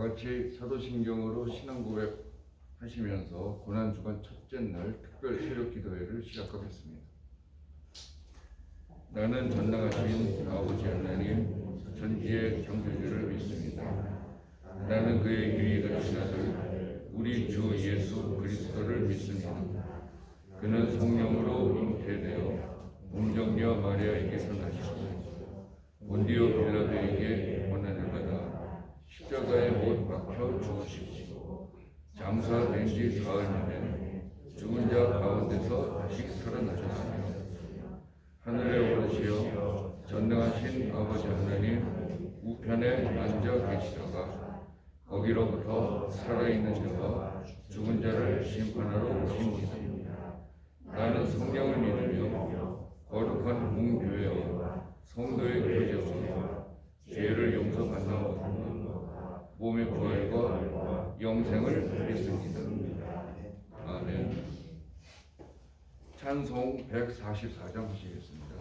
같이 사도신경으로 신앙 고백하시면서 고난주간 첫째 날 특별 새벽 기도회를 시작하겠습니다. 나는 전능하신 아버지 하나님 전지의 창조주를 믿습니다. 나는 그의 유일하신 아들 우리 주 예수 그리스도를 믿습니다. 그는 성령으로 잉태되어 동정녀 마리아에게서 나셨고 본디오 빌라도에게 고난을 받아 십자가에 못 박혀 죽으시고 장사된 지 사흘 만에 죽은 자 가운데서 다시 살아나셨으며 하늘에 오르시어 전능하신 아버지 하나님 우편에 앉아 계시다가 거기로부터 살아있는 자와 죽은 자를 심판하러 오십니다. 나는 성령을 믿으며 거룩한 공교회와 성도의 교제와 죄를 용서받는 것과 몸의 부활과 영생을 믿습니다. 아멘. 찬송 144장 하시겠습니다.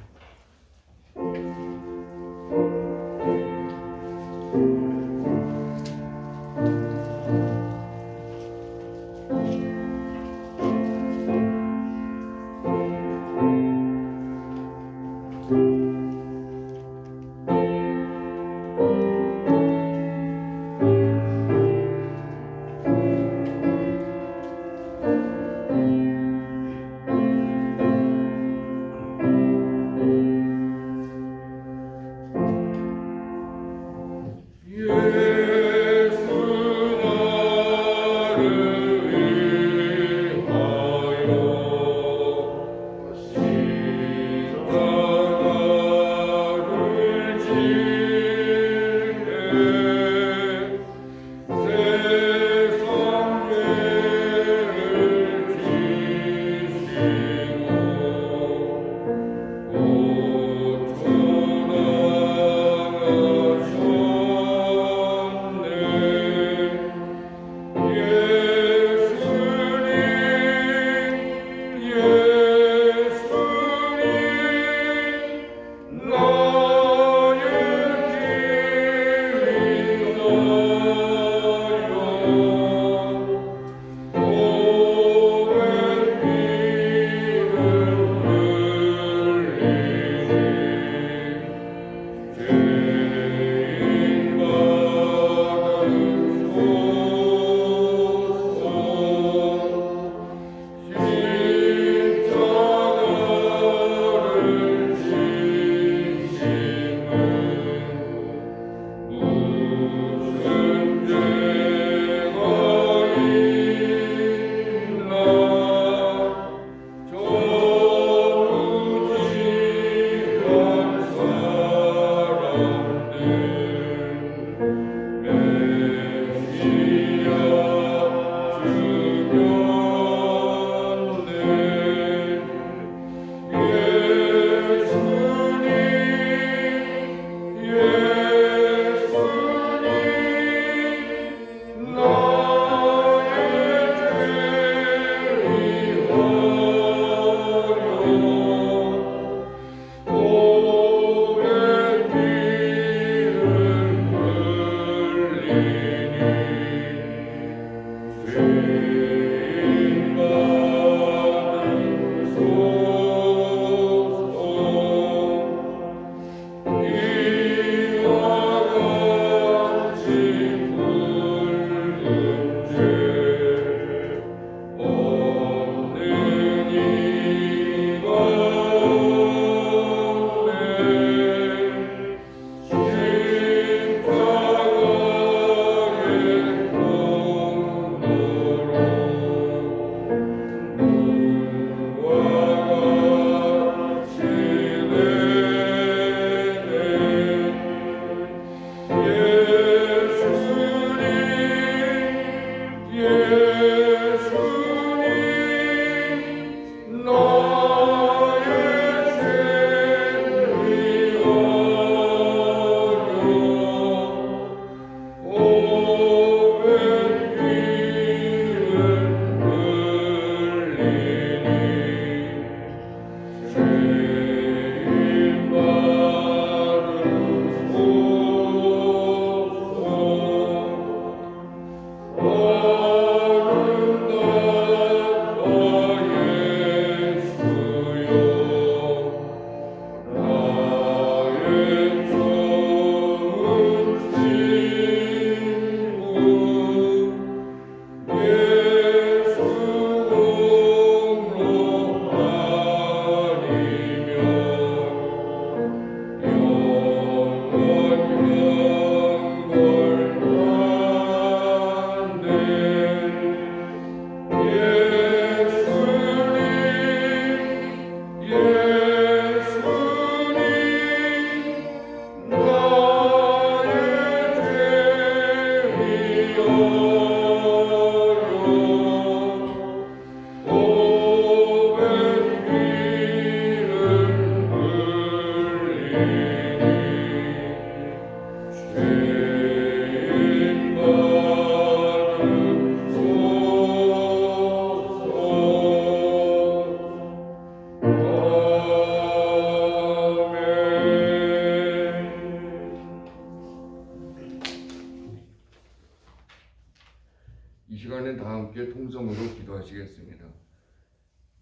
함께 통성으로 기도하시겠습니다.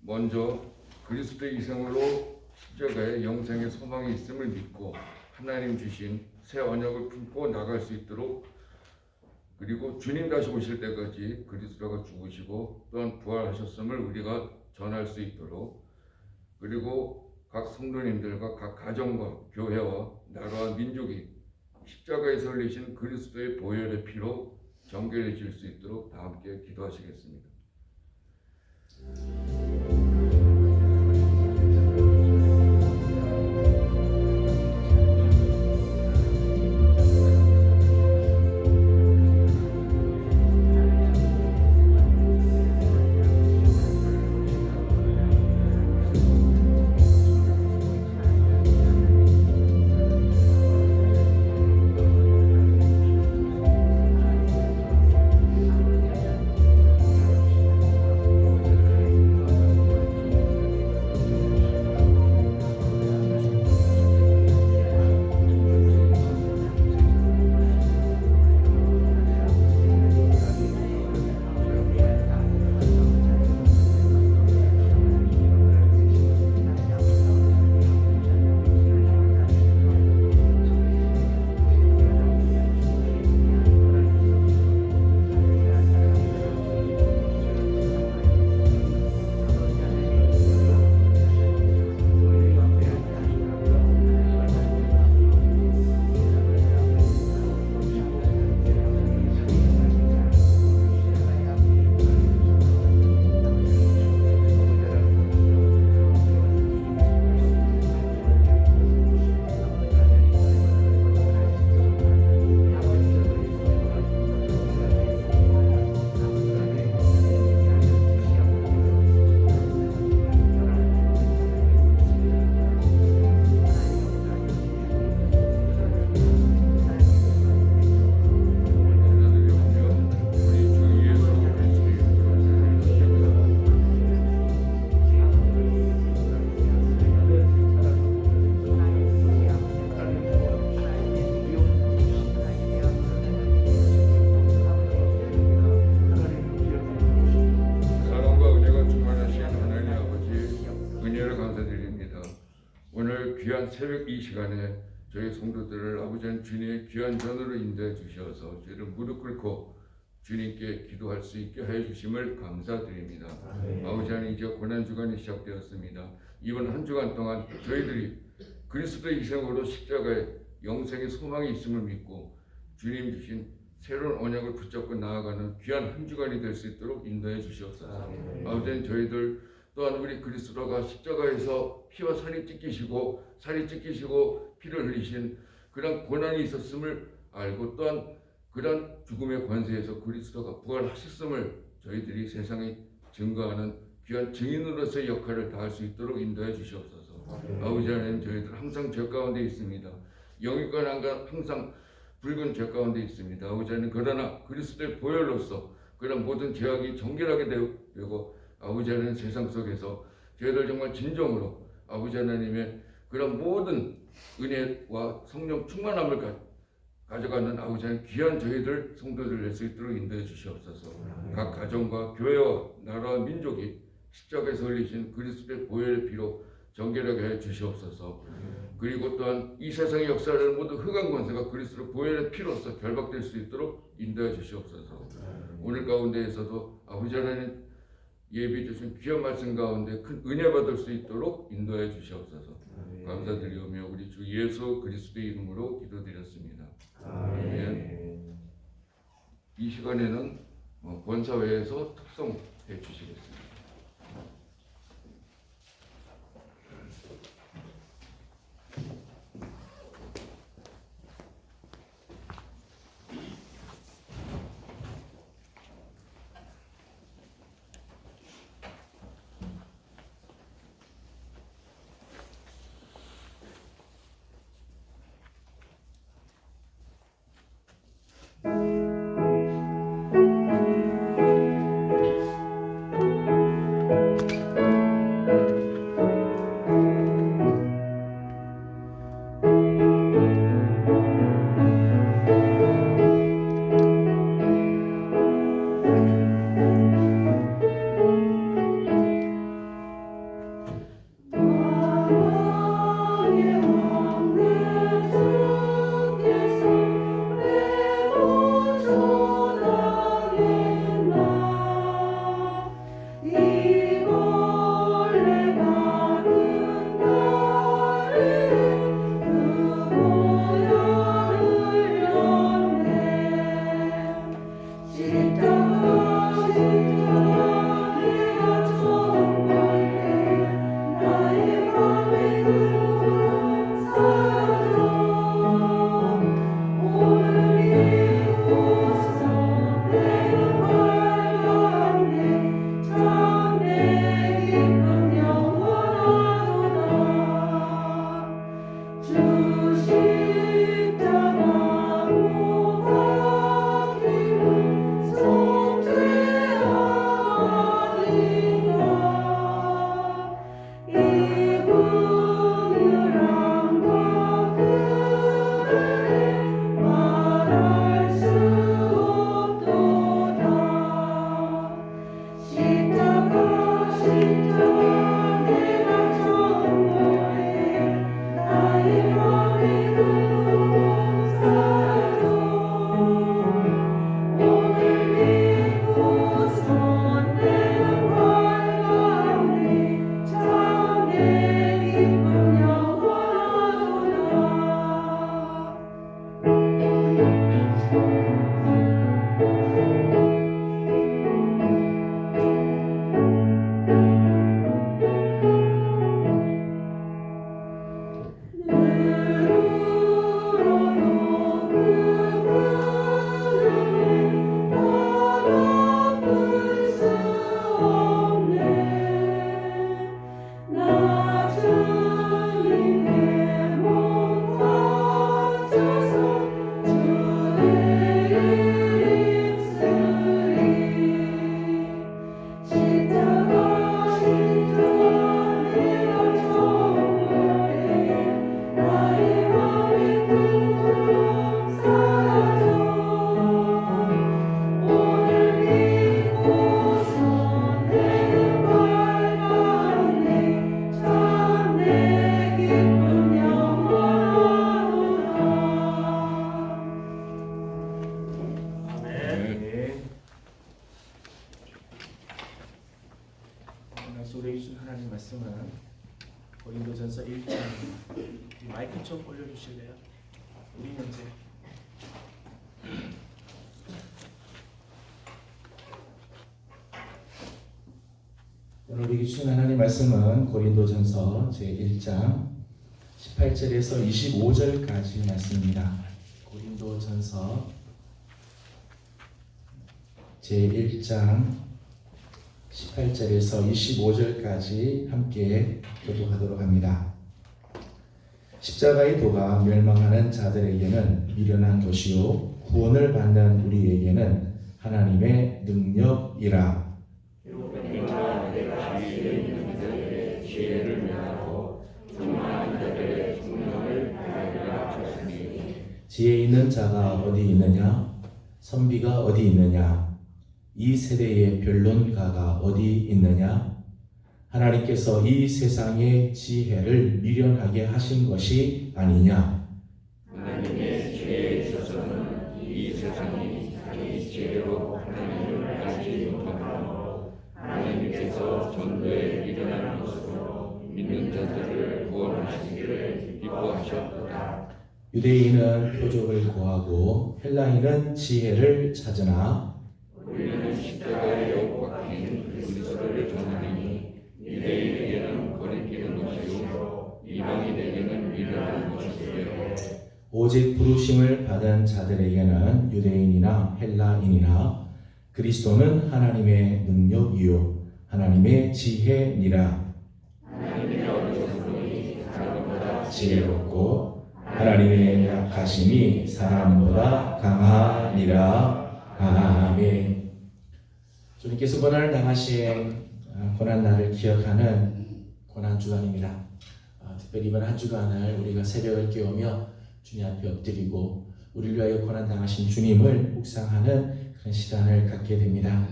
먼저 그리스도의 희생으로 십자가에 영생의 소망이 있음을 믿고 하나님 주신 새 언약을 품고 나갈 수 있도록, 그리고 주님 다시 오실 때까지 그리스도가 죽으시고 또한 부활하셨음을 우리가 전할 수 있도록, 그리고 각 성도님들과 각 가정과 교회와 나라와 민족이 십자가에서 흘리신 그리스도의 보혈의 피로 정결해질 수 있도록 다 함께 기도하시겠습니다. 귀한 새벽 이 시간에 저희 성도들을 아버지 하나님 주님의 귀한 전으로 인도해 주셔서 저희를 무릎 꿇고 주님께 기도할 수 있게 하여 주심을 감사드립니다. 아버지 하나님, 이제 고난주간이 시작되었습니다. 이번 한 주간 동안 저희들이 그리스도의 희생으로 십자가에 영생의 소망이 있음을 믿고 주님 주신 새로운 언약을 붙잡고 나아가는 귀한 한 주간이 될 수 있도록 인도해 주시옵소서. 아버지 하나님, 저희들 또한 우리 그리스도가 십자가에서 피와 살이 찢기시고 피를 흘리신 그런 고난이 있었음을 알고, 또한 그런 죽음의 권세에서 그리스도가 부활하셨음을 저희들이 세상에 증거하는 귀한 증인으로서의 역할을 다할 수 있도록 인도해 주시옵소서. 아버지 하나님, 저희들 항상 죄 가운데 있습니다. 영육간 항상 붉은 죄 가운데 있습니다. 아버지 하나님, 그러나 그리스도의 보혈로서 그런 모든 죄악이 정결하게 되고 아버지 하나님, 세상 속에서 저희들 정말 진정으로 아버지 하나님의 그런 모든 은혜와 성령 충만함을 가져가는 아버지 하나님, 귀한 저희들 성도들 낼 수 있도록 인도해 주시옵소서. 각 가정과 교회와 나라와 민족이 십자가에서 흘리신 그리스도의 보혈의 피로 정결하게 해 주시옵소서. 그리고 또한 이 세상의 역사를 모두 흑암 권세가 그리스도 보혈의 피로서 결박될 수 있도록 인도해 주시옵소서. 오늘 가운데에서도 아버지 하나님 예비해 주신 귀한 말씀 가운데 큰 은혜 받을 수 있도록 인도해 주시옵소서. 감사드리오며 우리 주 예수 그리스도의 이름으로 기도드렸습니다. 아멘. 이 시간에는 권사회에서 특성해 주시겠습니다. 고린도전서 1장. 마이크 좀 올려주실래요? 우리 형제. 오늘 우리 주신 하나님 말씀은 고린도전서 제1장 18절에서 25절까지 말씀입니다. 고린도전서 제1장 18절에서 25절까지 함께 교독하도록 합니다. 십자가의 도가 멸망하는 자들에게는 미련한 것이요 구원을 받는 우리에게는 하나님의 능력이라. 지혜 있는 자가 어디 있느냐? 선비가 어디 있느냐? 이 세대의 변론가가 어디 있느냐? 하나님께서 이 세상의 지혜를 미련하게 하신 것이 아니냐? 하나님의 지혜에 있어서는 이 세상이 자기 지혜로 하나님을 알지 못하므로 하나님께서 전도에 일어나는 것으로 믿는 자들을 구원하시기를 기뻐하셨도다. 유대인은 표적을 구하고 헬라인은 지혜를 찾으나 우리는 십자가에 못 박힌 그리스도를 전하니 유대인에게는 거리끼는 것이요 이방인에게는 미련한 것이요 오직 부르심을 받은 자들에게는 유대인이나 헬라인이나 그리스도는 하나님의 능력이요 하나님의 지혜니라. 하나님의 어리석음이 사람보다 지혜롭고 하나님의 약하심이 사람보다 강하니라. 아멘. 주님께서 고난을 당하신 고난날을 기억하는 고난주간입니다. 특별히 이번 한 주간을 우리가 새벽을 깨우며 주님 앞에 엎드리고 우리를 위하여 고난 당하신 주님을 묵상하는 그런 시간을 갖게 됩니다.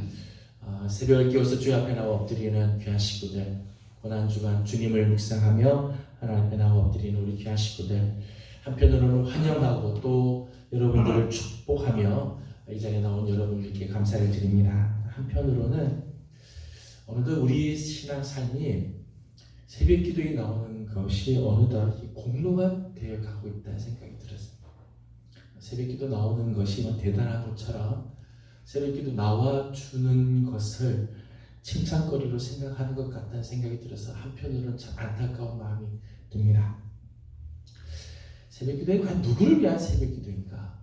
새벽을 깨워서 주 앞에 나와 엎드리는 귀한 식구들, 고난주간 주님을 묵상하며 하나님 앞에 나와 엎드리는 우리 귀한 식구들, 한편으로는 환영하고 또 여러분들을 축복하며 이 자리에 나온 여러분들께 감사를 드립니다. 한편으로는 어느덧 우리 신앙 삶이 새벽 기도에 나오는 것이 어느덧 공로가 되어 가고 있다는 생각이 들었습니다. 새벽 기도 나오는 것이 대단한 것처럼 새벽 기도 나와 주는 것을 칭찬거리로 생각하는 것 같다는 생각이 들어서 한편으로는 참 안타까운 마음이 듭니다. 새벽 기도에 과연 누구를 위한 새벽 기도인가?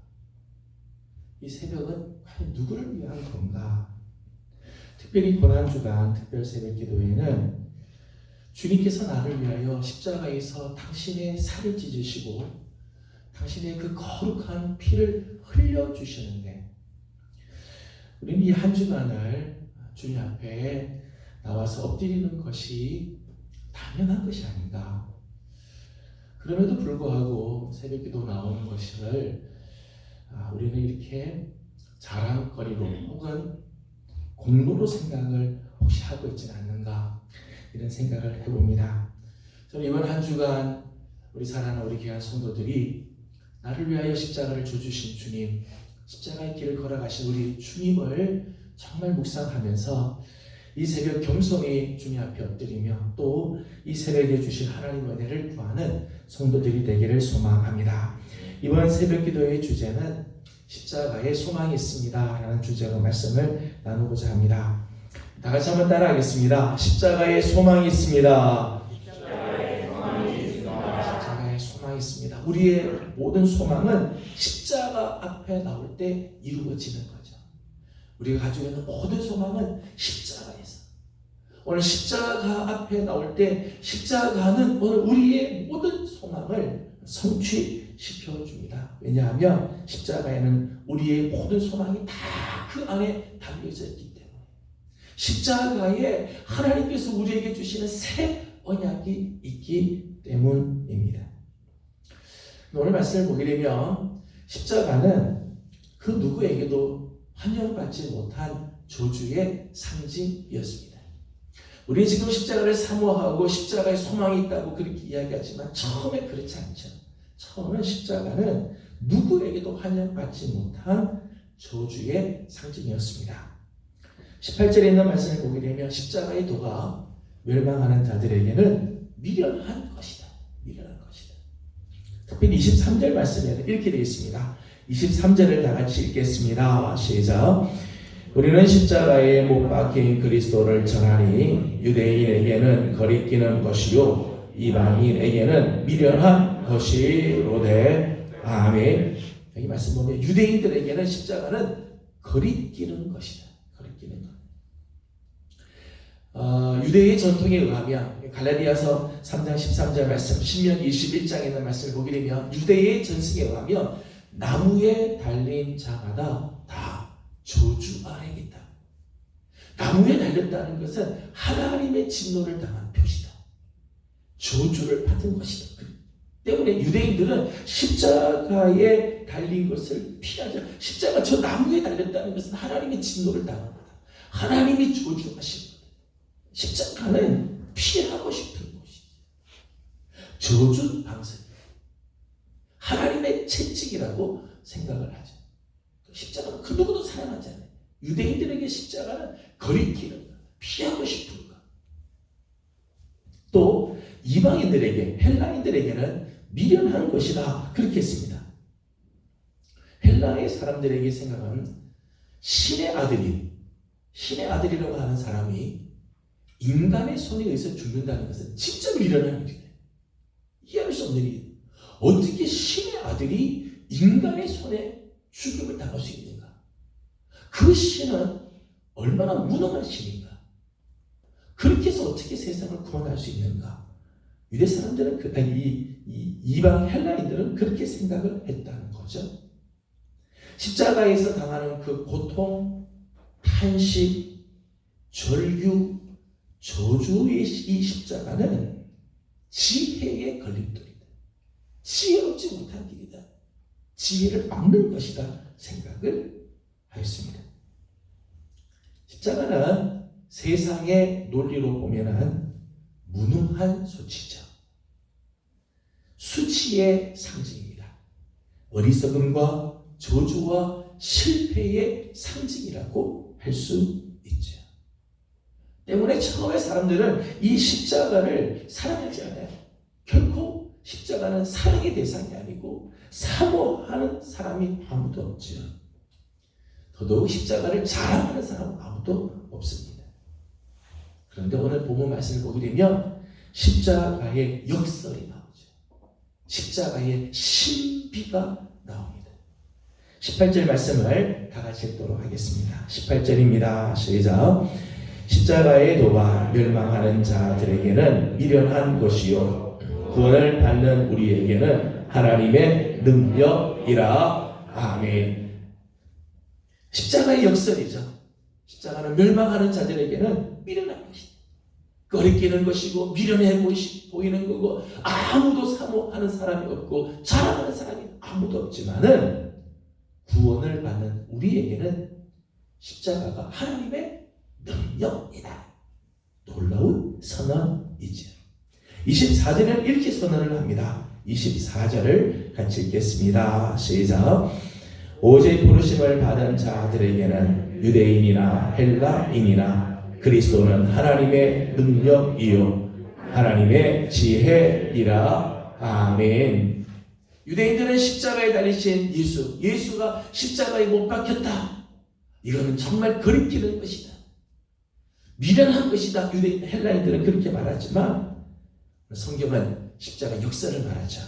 이 새벽은 과연 누구를 위한 건가? 특별히 고난주간 특별 새벽 기도에는 주님께서 나를 위하여 십자가에서 당신의 살을 찢으시고 당신의 그 거룩한 피를 흘려주시는데 우리는 이 한 주간을 주님 앞에 나와서 엎드리는 것이 당연한 것이 아닌가? 그럼에도 불구하고 새벽기도 나오는 것을 우리는 이렇게 자랑거리로 혹은 공로로 생각을 혹시 하고 있지는 않는가 이런 생각을 해봅니다. 저는 이번 한 주간 우리 사랑하는 우리 귀한 성도들이 나를 위하여 십자가를 줘주신 주님, 십자가의 길을 걸어가신 우리 주님을 정말 묵상하면서 이 새벽 겸손히 주님 앞에 엎드리며 또 이 새벽에 주신 하나님의 은혜를 구하는 성도들이 되기를 소망합니다. 이번 새벽 기도의 주제는 십자가에 소망이 있습니다 라는 주제로 말씀을 나누고자 합니다. 다 같이 한번 따라하겠습니다. 십자가에 소망이 있습니다. 십자가에 소망이 있습니다. 우리의 모든 소망은 십자가 앞에 나올 때 이루어지는 거죠. 우리가 가지고 있는 모든 소망은 십자가에서. 오늘 십자가 앞에 나올 때 십자가는 오늘 우리의 모든 소망을 성취시켜 줍니다. 왜냐하면 십자가에는 우리의 모든 소망이 다 그 안에 담겨져 있기 때문에 십자가에 하나님께서 우리에게 주시는 새 언약이 있기 때문입니다. 오늘 말씀을 보게 되면 십자가는 그 누구에게도 환영받지 못한 저주의 상징이었습니다. 우리 지금 십자가를 사모하고 십자가에 소망이 있다고 그렇게 이야기하지만 처음에 그렇지 않죠. 처음엔 십자가는 누구에게도 환영받지 못한 저주의 상징이었습니다. 18절에 있는 말씀을 보게 되면 십자가의 도가 멸망하는 자들에게는 미련한 것이다. 미련한 것이다. 특별히 23절 말씀에는 이렇게 되어 있습니다. 23절을 다 같이 읽겠습니다. 시작. 우리는 십자가에 못 박힌 그리스도를 전하니 유대인에게는 거리끼는 것이요 이방인에게는 미련한 것이로되. 아멘. 여기 말씀 보면 유대인들에게는 십자가는 거리끼는 것이다. 거리끼는 것. 유대의 전통에 의하면 갈라디아서 3장 13절 말씀, 신명기 21장에 있는 말씀을 보게 되면 유대의 전승에 의하면 나무에 달린 자마다 다 저주 아래에 있다. 나무에 달렸다는 것은 하나님의 진노를 당한 표시다. 저주를 받은 것이다. 때문에 유대인들은 십자가에 달린 것을 피하자. 십자가 저 나무에 달렸다는 것은 하나님의 진노를 당한 거다. 하나님이 저주하신 거다. 십자가는 피하고 싶은 것이지. 저주 방생. 하나님의 채찍이라고 생각을 하죠. 십자가는 그 누구도 사랑하지 않아요. 유대인들에게 십자가는 거리끼는 것, 피하고 싶은 것. 또 이방인들에게, 헬라인들에게는 미련한 것이다. 그렇게 했습니다. 헬라의 사람들에게 생각하는 신의 아들이라고 하는 사람이 인간의 손에 의해서 죽는다는 것은 진짜 미련한 일이에요. 이해할 수 없는 일이에요. 어떻게 신의 아들이 인간의 손에 죽음을 당할 수 있는가? 그 신은 얼마나 무능한 신인가? 그렇게 해서 어떻게 세상을 구원할 수 있는가? 유대 사람들은 이방 헬라인들은 그렇게 생각을 했다는 거죠. 십자가에서 당하는 그 고통, 탄식, 절규, 저주의 이 십자가는 지혜의 걸림돌이다. 지혜롭지 못한 길이다. 지혜를 막는 것이다 생각을 하였습니다. 십자가는 세상의 논리로 보면은 무능한 수치죠. 수치의 상징입니다. 어리석음과 저주와 실패의 상징이라고 할 수 있죠. 때문에 처음에 사람들은 이 십자가를 사랑하지 않아요. 결코 십자가는 사랑의 대상이 아니고 사모하는 사람이 아무도 없죠. 더더욱 십자가를 자랑하는 사람은 아무도 없습니다. 그런데 오늘 본문 말씀을 보게 되면 십자가의 역설이 나오죠. 십자가의 신비가 나옵니다. 18절 말씀을 다 같이 읽도록 하겠습니다. 18절입니다. 시작. 십자가의 도가 멸망하는 자들에게는 미련한 것이요 구원을 받는 우리에게는 하나님의 능력이라. 아멘. 십자가의 역설이죠. 십자가는 멸망하는 자들에게는 미련한 것이다. 거리끼는 것이고 미련해 보이는 거고 아무도 사모하는 사람이 없고 자랑하는 사람이 아무도 없지만은 구원을 받는 우리에게는 십자가가 하나님의 능력이다. 놀라운 선언이죠. 24절은 이렇게 선언을 합니다. 24절을 같이 읽겠습니다. 시작. 오직 부르심을 받은 자들에게는 유대인이나 헬라인이나 그리스도는 하나님의 능력이요 하나님의 지혜이라. 아멘. 유대인들은 십자가에 달리신 예수가 십자가에 못 박혔다. 이거는 정말 거리끼는 것이다. 미련한 것이다. 유대인 헬라인들은 그렇게 말하지만 성경은 십자가 역사를 말하죠.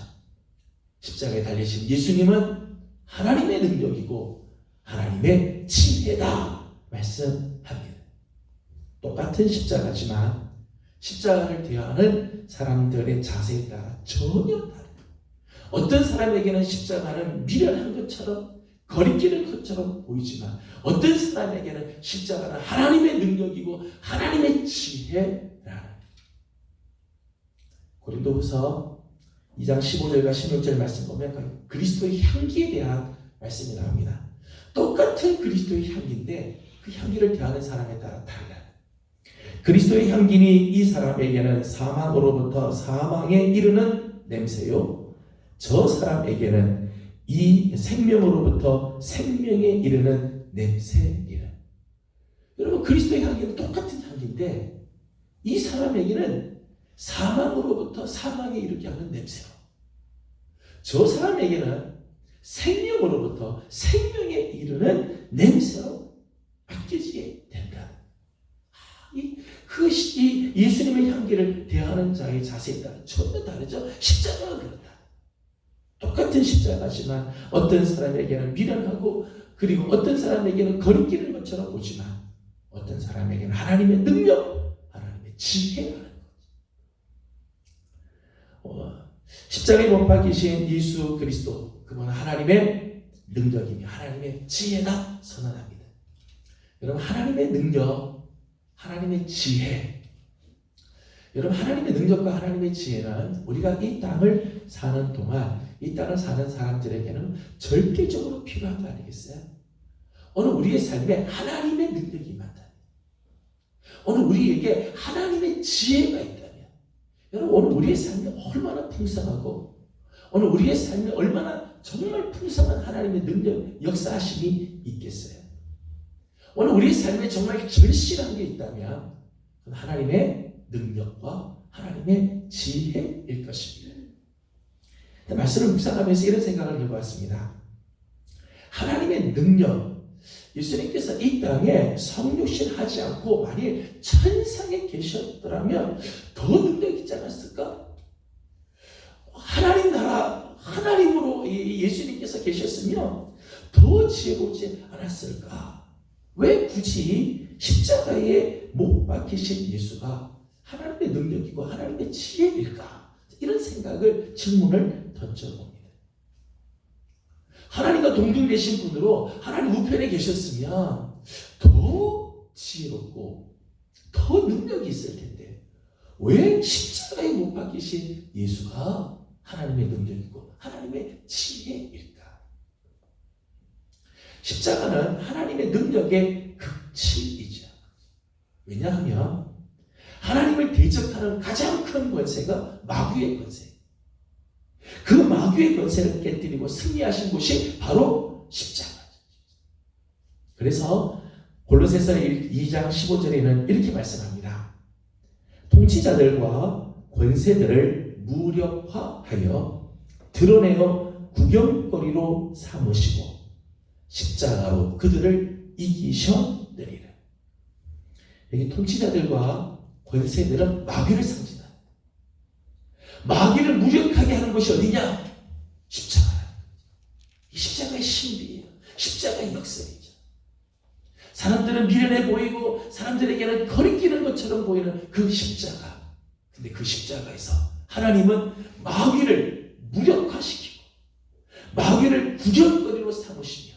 십자가에 달리신 예수님은 하나님의 능력이고 하나님의 지혜다 말씀합니다. 똑같은 십자가지만 십자가를 대하는 사람들의 자세에 따라 전혀 다릅니다. 어떤 사람에게는 십자가는 미련한 것처럼 거리끼는 것처럼 보이지만 어떤 사람에게는 십자가는 하나님의 능력이고 하나님의 지혜라는. 고린도후서 2장 15절과 16절 말씀 보면 그리스도의 향기에 대한 말씀이 나옵니다. 똑같은 그리스도의 향기인데 그 향기를 대하는 사람에 따라 달라요. 그리스도의 향기는 이 사람에게는 사망으로부터 사망에 이르는 냄새요 저 사람에게는 이 생명으로부터 생명에 이르는 냄새이라. 여러분 그리스도의 향기는 똑같은 향기인데 이 사람에게는 사망으로부터 사망에 이르게 하는 냄새로, 저 사람에게는 생명으로부터 생명에 이르는 냄새로 바뀌게 된다. 이 예수님의 향기를 대하는 자의 자세에 따라 전혀 다르죠. 십자가가 그렇다. 똑같은 십자가지만 어떤 사람에게는 미련하고 그리고 어떤 사람에게는 거리끼는 것처럼 보지만 어떤 사람에게는 하나님의 능력, 하나님의 지혜라는 거죠. 십자가에 못 박히신 예수 그리스도, 그분은 하나님의 능력이며 하나님의 지혜다 선언합니다. 여러분, 하나님의 능력, 하나님의 지혜, 여러분, 하나님의 능력과 하나님의 지혜는 우리가 이 땅을 사는 동안 이 땅을 사는 사람들에게는 절대적으로 필요한 거 아니겠어요? 오늘 우리의 삶에 하나님의 능력이 임한다면, 오늘 우리에게 하나님의 지혜가 있다면, 여러분, 오늘 우리의 삶이 얼마나 풍성하고 오늘 우리의 삶이 얼마나 정말 풍성한 하나님의 능력, 역사하심이 있겠어요? 오늘 우리의 삶에 정말 절실한 게 있다면 그건 하나님의 능력과 하나님의 지혜일 것입니다. 말씀을 묵상하면서 이런 생각을 해보았습니다. 하나님의 능력, 예수님께서 이 땅에 성육신 하지 않고 만일 천상에 계셨더라면 더 능력이 있지 않았을까? 하나님 나라, 하나님으로 예수님께서 계셨으면 더 지혜롭지 않았을까? 왜 굳이 십자가에 못 박히신 예수가 하나님의 능력이고 하나님의 지혜일까? 이런 생각을, 질문을 던져봅니다. 하나님과 동등되신 분으로 하나님 우편에 계셨으면 더 지혜롭고 더 능력이 있을 텐데 왜 십자가에 못 박히신 예수가 하나님의 능력이고 하나님의 지혜일까? 십자가는 하나님의 능력의 극치이죠. 왜냐하면 하나님을 대적하는 가장 큰 권세가 마귀의 권세. 그 마귀의 권세를 깨뜨리고 승리하신 곳이 바로 십자가죠. 그래서 골로새서 2장 15절에는 이렇게 말씀합니다. 통치자들과 권세들을 무력화하여 드러내어 구경거리로 삼으시고 십자가로 그들을 이기셨느니라. 여기 통치자들과 권세들은 마귀를 상징합니다. 마귀를 무력하게 하는 것이 어디냐? 십자가예요. 이 십자가의 신비예요. 십자가의 역설이죠. 사람들은 미련해 보이고 사람들에게는 거리끼는 것처럼 보이는 그 십자가. 근데 그 십자가에서 하나님은 마귀를 무력화시키고 마귀를 구경거리로 삼으시며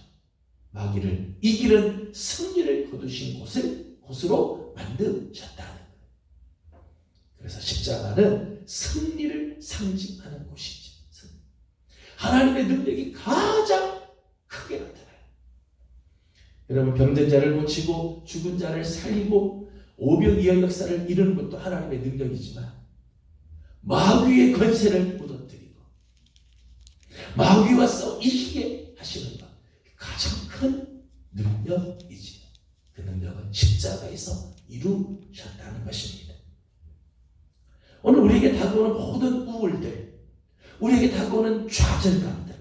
마귀를 이기는 승리를 거두신 곳으로 만드셨다는 거예요. 그래서 십자가는 승리를 상징하는 곳이죠. 하나님의 능력이 가장 크게 나타나요. 여러분, 병든 자를 고치고 죽은 자를 살리고 오병이어 역사를 이루는 것도 하나님의 능력이지만 마귀의 권세를 무너뜨리고 마귀와 싸워 이기게 하시는 것, 가장 큰 능력이지. 그 능력은 십자가에서 이루셨다는 것입니다. 오늘 우리에게 다가오는 모든 우울들, 우리에게 다가오는 좌절감들,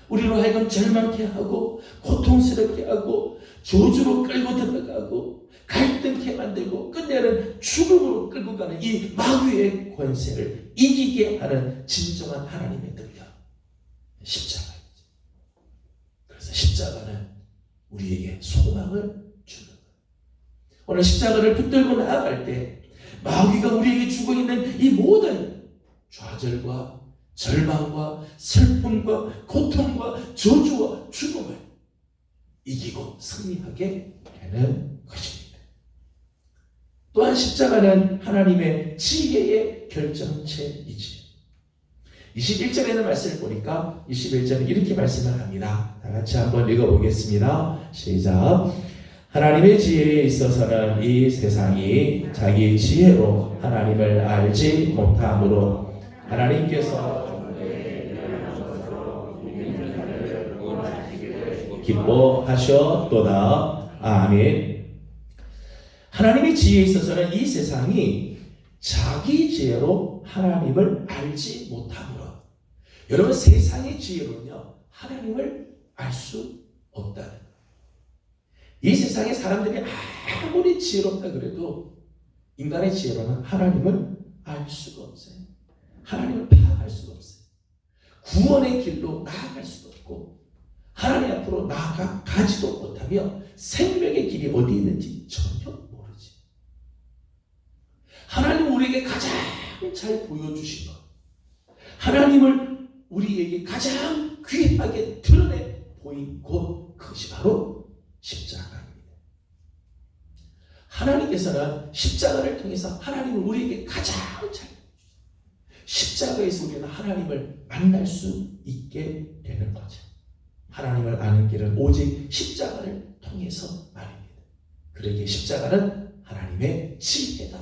우리로 하여금 절망케 하고 고통스럽게 하고 저주로 끌고 들어가고 갈등케 만들고 끝내는 죽음으로 끌고 가는 이 마귀의 권세를 이기게 하는 진정한 하나님의 능력, 십자가입니다. 그래서 십자가는 우리에게 소망을 주는 거예요. 오늘 십자가를 붙들고 나아갈 때 마귀가 우리에게 주고 있는 이 모든 좌절과 절망과 슬픔과 고통과 저주와 죽음을 이기고 승리하게 되는 것입니다. 또한 십자가는 하나님의 지혜의 결정체이지. 21절에는 말씀을 보니까 21절은 이렇게 말씀을 합니다. 다 같이 한번 읽어보겠습니다. 시작. 하나님의 지혜에 있어서는 이 세상이 자기 지혜로 하나님을 알지 못하므로 하나님께서 기뻐하셨도다. 아멘. 하나님의 지혜에 있어서는 이 세상이 자기 지혜로 하나님을 알지 못함으로. 여러분, 세상의 지혜로는요 하나님을 알 수 없다는 거예요. 이 세상의 사람들이 아무리 지혜롭다 그래도 인간의 지혜로는 하나님을 알 수가 없어요. 하나님을 파악할 수가 없어요. 구원의 길로 나아갈 수도 없고 하나님 앞으로 나아가지도 못하며 생명의 길이 어디 있는지 전혀 모르지. 하나님 우리에게 가장 잘 보여주신 것, 하나님을 우리에게 가장 귀하게 드러내 보인 곳, 그것이 바로 십자가입니다. 하나님께서는 십자가를 통해서 하나님을 우리에게 가장 잘 보여주셨어요. 십자가에서 우리는 하나님을 만날 수 있게 되는 거죠. 하나님을 아는 길은 오직 십자가를 통해서 말입니다. 그러기에 십자가는 하나님의 지혜다.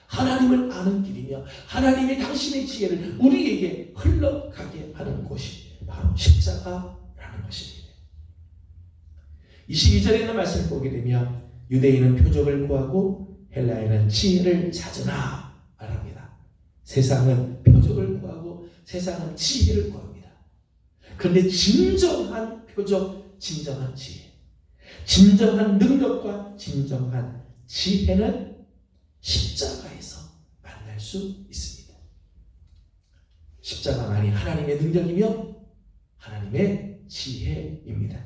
하나님을 아는 길이며 하나님의 당신의 지혜를 우리에게 흘러가게 하는 곳이 바로 십자가라는 것입니다. 22절에 있는 말씀을 보게 되면 유대인은 표적을 구하고 헬라인은 지혜를 찾으나 말합니다. 세상은 표적을 구하고 세상은 지혜를 구합니다. 그런데 진정한 표적, 진정한 지혜, 진정한 능력과 진정한 지혜는 십자가에서 만날 수 있습니다. 십자가만이 하나님의 능력이며 하나님의 지혜입니다.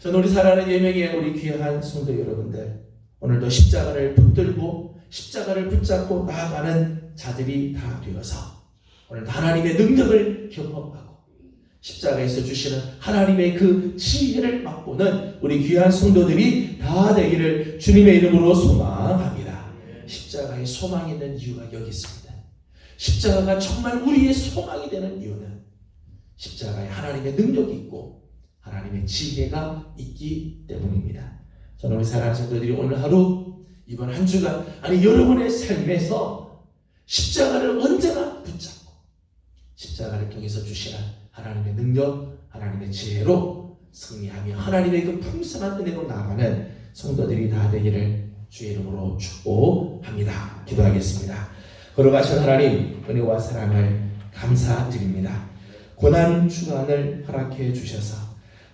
저는 우리 사랑하는 예명의 우리 귀한 성도 여러분들, 오늘도 십자가를 붙들고 십자가를 붙잡고 나아가는 자들이 다 되어서 오늘도 하나님의 능력을 경험하고 십자가에서 주시는 하나님의 그 지혜를 맛보는 우리 귀한 성도들이 다 되기를 주님의 이름으로 소망합니다. 십자가에 소망이 있는 이유가 여기 있습니다. 십자가가 정말 우리의 소망이 되는 이유는 십자가에 하나님의 능력이 있고 하나님의 지혜가 있기 때문입니다. 저는 우리 사랑하는 성도들이 오늘 하루, 이번 한 주간, 아니 여러분의 삶에서 십자가를 언제나 붙잡고 십자가를 통해서 주시는 하나님의 능력, 하나님의 지혜로 승리하며 하나님의 그 풍성한 은혜로 나아가는 성도들이 다 되기를 주의 이름으로 축복합니다. 기도하겠습니다. 걸어가신 하나님, 은혜와 사랑을 감사드립니다. 고난 주간을 허락해 주셔서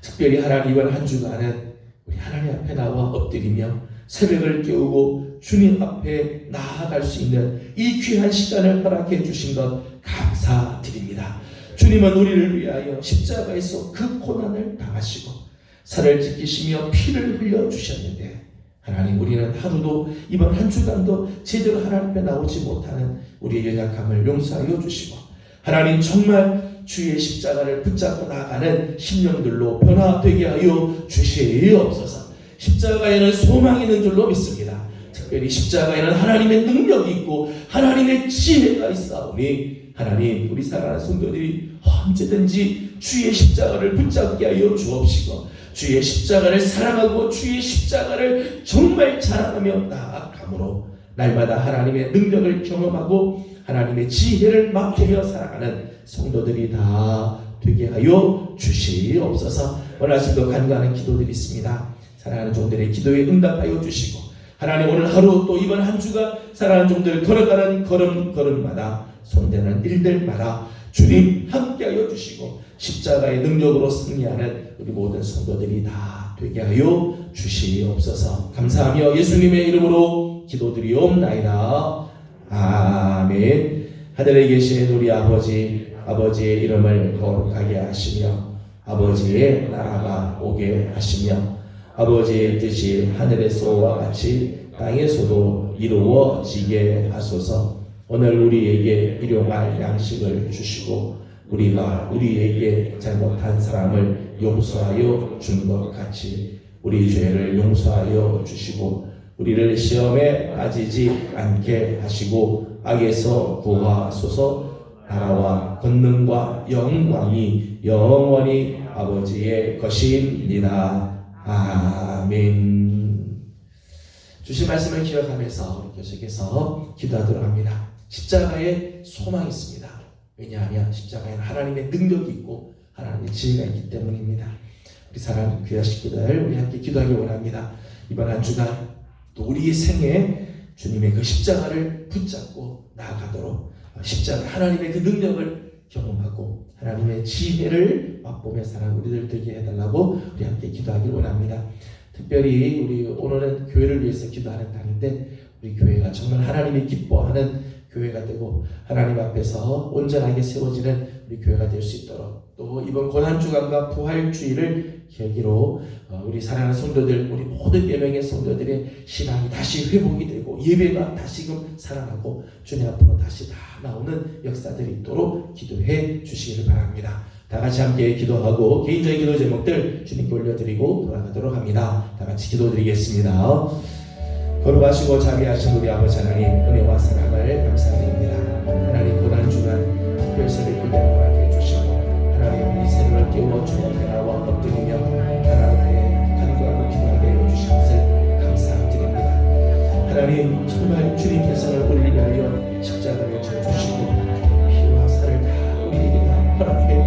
특별히 하나님 이번 한 주간은 우리 하나님 앞에 나와 엎드리며 새벽을 깨우고 주님 앞에 나아갈 수 있는 이 귀한 시간을 허락해 주신 것 감사드립니다. 주님은 우리를 위하여 십자가에서 그 고난을 당하시고 살을 찢기시며 피를 흘려 주셨는데 하나님, 우리는 하루도 이번 한 주간도 제대로 하나님 앞에 나오지 못하는 우리의 연약함을 용서하여 주시고 하나님, 정말 주의 십자가를 붙잡고 나아가는 심령들로 변화되게 하여 주시옵소서. 십자가에는 소망이 있는 줄로 믿습니다. 특별히 십자가에는 하나님의 능력이 있고 하나님의 지혜가 있사오니 하나님, 우리 사랑하는 성도들이 언제든지 주의 십자가를 붙잡게 하여 주옵시고 주의 십자가를 사랑하고 주의 십자가를 정말 자랑하며 나아감으로 날마다 하나님의 능력을 경험하고 하나님의 지혜를 맛보며 살아가는 성도들이 다 되게 하여 주시옵소서. 오늘 아침도 간구하는 기도들이 있습니다. 사랑하는 종들의 기도에 응답하여 주시고 하나님, 오늘 하루 또 이번 한 주간 사랑하는 종들 걸어가는 걸음마다 손대는 일들마다 주님 함께하여 주시고 십자가의 능력으로 승리하는 우리 모든 성도들이 다 되게 하여 주시옵소서. 감사하며 예수님의 이름으로 기도드리옵나이다. 아멘. 하늘에 계신 우리 아버지의 이름을 거룩하게 하시며 아버지의 나라가 오게 하시며 아버지의 뜻이 하늘에서와 같이 땅에서도 이루어지게 하소서. 오늘 우리에게 일용할 양식을 주시고 우리가 우리에게 잘못한 사람을 용서하여 준 것 같이 우리 죄를 용서하여 주시고 우리를 시험에 빠지지 않게 하시고 악에서 구하소서. 나라와 권능과 영광이 영원히 아버지의 것입니다. 아멘. 주신 말씀을 기억하면서 계속해서 기도하도록 합니다. 십자가에 소망이 있습니다. 왜냐하면 십자가에는 하나님의 능력이 있고 하나님의 지혜가 있기 때문입니다. 우리 사랑하는 귀한 식구들, 우리 함께 기도하기 원합니다. 이번 한 주간 또 우리의 생에 주님의 그 십자가를 하나님을 붙잡고 나아가도록 십자가 하나님의 그 능력을 경험하고 하나님의 지혜를 맛보며 사는 우리들 되게 해달라고 우리 함께 기도하길 원합니다. 특별히 우리 오늘은 교회를 위해서 기도하는 날인데 우리 교회가 정말 하나님이 기뻐하는 교회가 되고 하나님 앞에서 온전하게 세워지는 우리 교회가 될 수 있도록 또 이번 고난주간과 부활주의를 계기로 우리 사랑하는 성도들 우리 모든 예명의 성도들의 신앙이 다시 회복이 되고 예배가 다시금 살아나고 주님 앞으로 다시 다 나오는 역사들이 있도록 기도해 주시기를 바랍니다. 다 같이 함께 기도하고 개인적인 기도 제목들 주님께 올려드리고 돌아가도록 합니다. 다 같이 기도드리겠습니다. 거룩하시고 자비하신 우리 아버지 하나님 은혜와 사랑을 감사드립니다. 하나님 고난주간 특별세를 기대하게 해주시고 하나님 이 새로를 깨워 주님 앞에 나와 엎드리며 하나님께 간구하고 기도하게 해주신 것을 감사드립니다. 하나님 정말 주님께서는 우리를 위하여